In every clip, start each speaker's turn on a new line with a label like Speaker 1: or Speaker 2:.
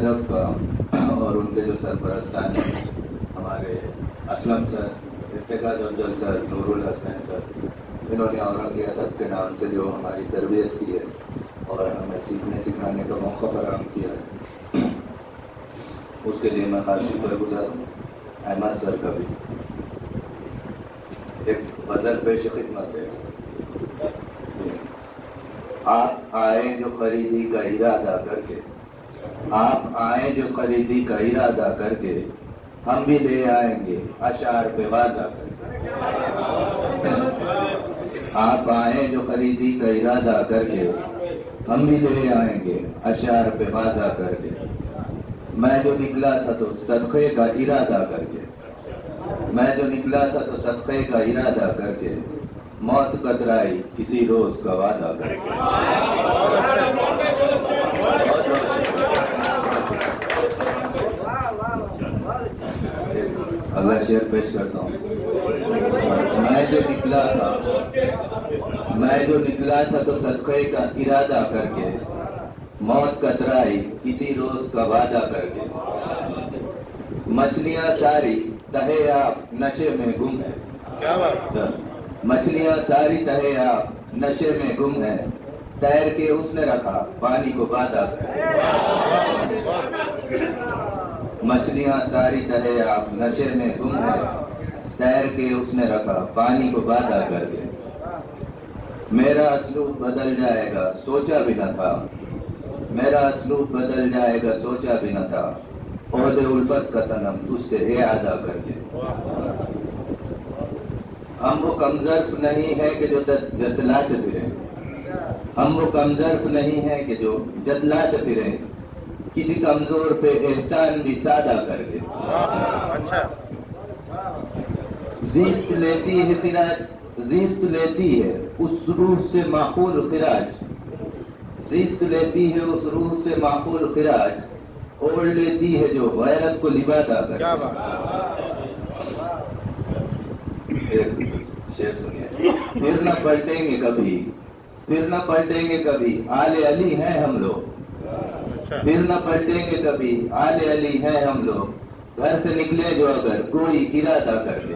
Speaker 1: مذہب کا اور ان کے جو سرپرستان ہیں ہمارے اسلم سر، ارتقاء افضل سر، نور الحسن سر، انہوں نے اورنگ ادب کے نام سے جو ہماری تربیت کی ہے اور ہمیں سیکھنے سکھانے کا موقع فراہم کیا ہے، اس کے لیے میں خاص شکر گزار ہوں۔ احمد سر کا بھی ایک غزل پیش خدمت ہے۔ آپ آئے جو خریدی کا ارادہ کر کے، آپ آئے جو خریدی کا ارادہ کر کے، ہم بھی لے آئیں گے اشعار پہ واضح کر کے۔ آپ آئے جو خریدی کا ارادہ کر کے، ہم بھی لے آئیں گے اشعار پہ واضح کر کے۔ میں جو نکلا تھا تو صدقے کا ارادہ کر کے، میں جو نکلا تھا تو صدقے کا ارادہ کر کے، موت قدرائی کسی روز کا وعدہ کر کے۔ اگلا شعر پیش کرتا ہوں۔ میں جو نکلا تھا تو صدقے کا ارادہ کر کے، موت قدرائی کسی روز کا وعدہ کر کے۔ مچھلیاں ساری تہے آپ نشے میں گم ہے، کیا بات؟ مچھلیاں ساری تہے آپ نشے میں گم ہے، تیر کے اس نے رکھا پانی کو باندھا کر۔ مچھلیاں ساری تہے آپ نشے میں گم ہے، تیر کے اس نے رکھا پانی کو باندھا کر کے۔ میرا اسلوب بدل جائے گا سوچا بھی نہ تھا، میرا اسلوب بدل جائے گا سوچا بھی نہ تھا، عہد الفت کا صنم تجھ سے اعادہ کر کے۔ ہم وہ کمظرف نہیں ہے کہ جو جتلاتے پھریں، ہم وہ کمظرف نہیں ہے کہ جو جتلاتے پھریں، کسی کمزور پہ احسان بھی سادہ کر کے۔ زیست لیتی ہے خراج، زیست لیتی ہے اس روح سے معقول خراج، زیست لیتی ہے اس روح سے معقول خراج، اوڑھ لیتی ہے جو غیرت کو لبادہ کر کے۔ ایک شعر سنیے۔ پھر نہ پلٹیں گے کبھی، پھر نہ پلٹیں گے کبھی، آل علی ہیں ہم لوگ، پھر نہ پلٹیں گے کبھی، آل علی ہیں ہم لوگ، گھر سے نکلے جو اگر کوئی ارادہ کر کے۔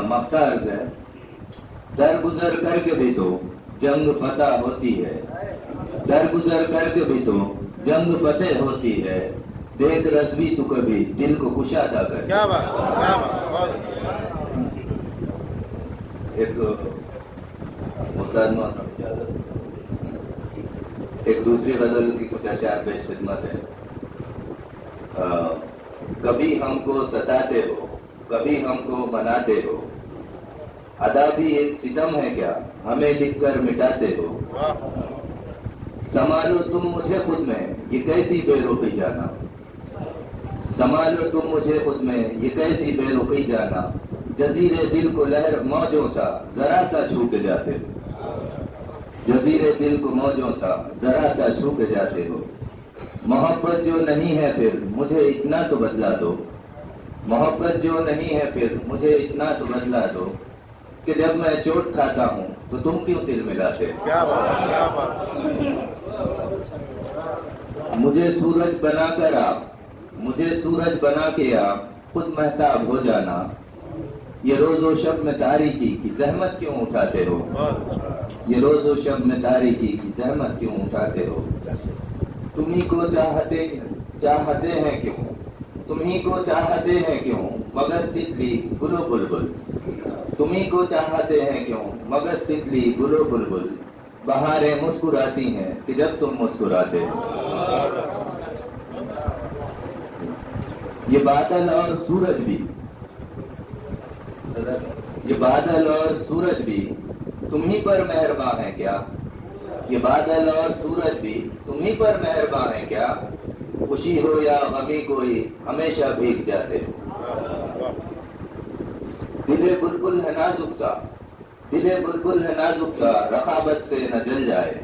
Speaker 1: مختار سے درگزر کر کے بھی تو جنگ فتح ہوتی ہے، درگزر کر کے بھی تو جنگ فتح ہوتی ہے، دیکھ رضوی تو کبھی دل کو کشادہ کر۔ کیا بات؟ ایک استاد ایک دوسری غزل کی کچھ اشعار پیش خدمت ہے۔ کبھی ہم کو ستاتے ہو، کبھی ہم کو مناتے ہو، ادا بھی ایک ستم ہے کیا ہمیں لکھ کر مٹاتے ہو۔ سنبھالو تم مجھے خود میں یہ کیسی بے رخی جانا، سنبھالو تم مجھے خود میں یہ کیسی بے رخی جانا، جزیرے دل کو لہر موجوں سا ذرا سا چھو کے جاتے ہو، جزیرے دل کو موجوں سا ذرا سا چھو کے جاتے ہو۔ محبت جو نہیں ہے پھر مجھے اتنا تو بدلا دو، محبت جو نہیں ہے پھر مجھے اتنا تو بدلا دو، کہ جب میں چوٹ کھاتا ہوں تو تم کیوں دل ملاتے ہو۔ کیا بات، کیا بات۔ مجھے سورج بنا کر آپ، مجھے سورج بنا کے آپ خود مہتاب ہو جانا، یہ روز و شب میں تاریکی کی زحمت کیوں اٹھاتے ہو، یہ روز و شب میں تاریکی کی زحمت کیوں اٹھاتے ہو۔ تمہیں کو چاہتے ہیں کیوں، تمہیں کو چاہتے ہیں کیوں مگس تتلی گلو بلبل، تمہیں کو چاہتے ہیں کیوں مگس تتلی گلو بلبل، بہاریں مسکراتی ہیں کہ جب تم مسکراتے ہو۔ یہ بادل اور سورج بھی، یہ بادل اور سورج بھی تمہیں پر مہرباں ہیں کیا، یہ بادل اور سورج بھی تمہیں پر مہرباں ہیں کیا، خوشی ہو یا غمی کوئی ہمیشہ بھیگ جاتے ہو۔ دل بلبل ہے نازک سا، دل بلبل ہے نازک سا رقابت سے نہ جل جائے،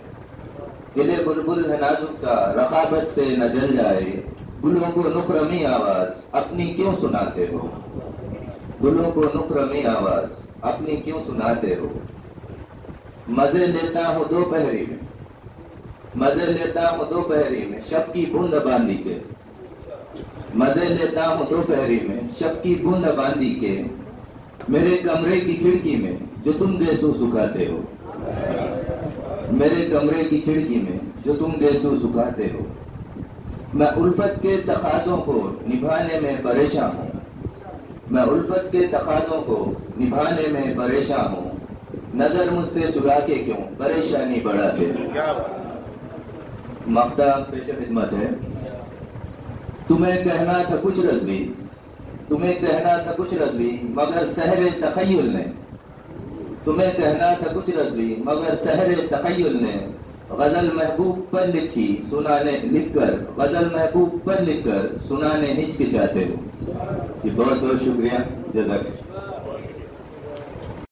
Speaker 1: دل بلبل ہے نازک سا رقابت سے نہ جل جائے، گلوں کو نخرمی آواز اپنی کیوں سناتے ہو، گلوں کو نخرمی آواز اپنی کیوں سناتے ہو۔ مزے لیتا ہوں دوپہری میں، مزے لیتا ہوں دوپہری میں شب کی بوند باندھی کے، مزے لیتا ہوں دوپہری میں شب کی بوند باندھی کے، میرے کمرے کی کھڑکی میں جو تم گیسو سکھاتے ہو، میرے کمرے کی کھڑکی میں جو تم گیسو سکھاتے ہو، میں الفت کے تقاضوں کو نبھانے میں پریشان ہوں، میں الفت کے تقاضوں کو نبھانے میں پریشان ہوں، نظر مجھ سے چرا کے کیوں پریشانی بڑھاتے ہو۔ مقطع پیش خدمت ہے۔ تمہیں کہنا تھا کچھ رضوی، تمہیں کہنا تھا کچھ رضوی مگر سحر تخیل نے، تمہیں کہنا تھا کچھ رضوی مگر سحر تخیل نے غزل محبوب پر لکھی سنانے لکھ کر، غزل محبوب پر لکھ کر سنانے ہچکچاتے ہو۔ جی بہت بہت شکریہ، جزاک اللہ۔